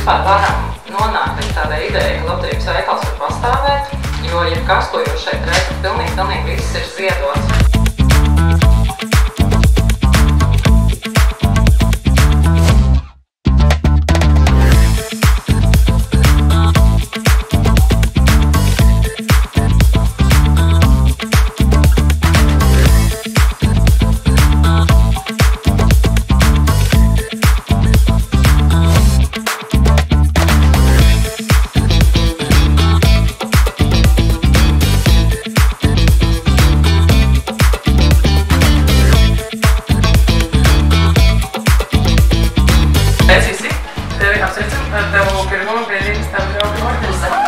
vispār varam nonākt līdz tādai idejai, ka labdarības veikals var pastāvēt, jo jebkas, ko jūs šeit redzat, pilnīgi viss ir ziedots. Tevi apsveicam ar tavu pirmo brīvības stāvokļa organizāciju.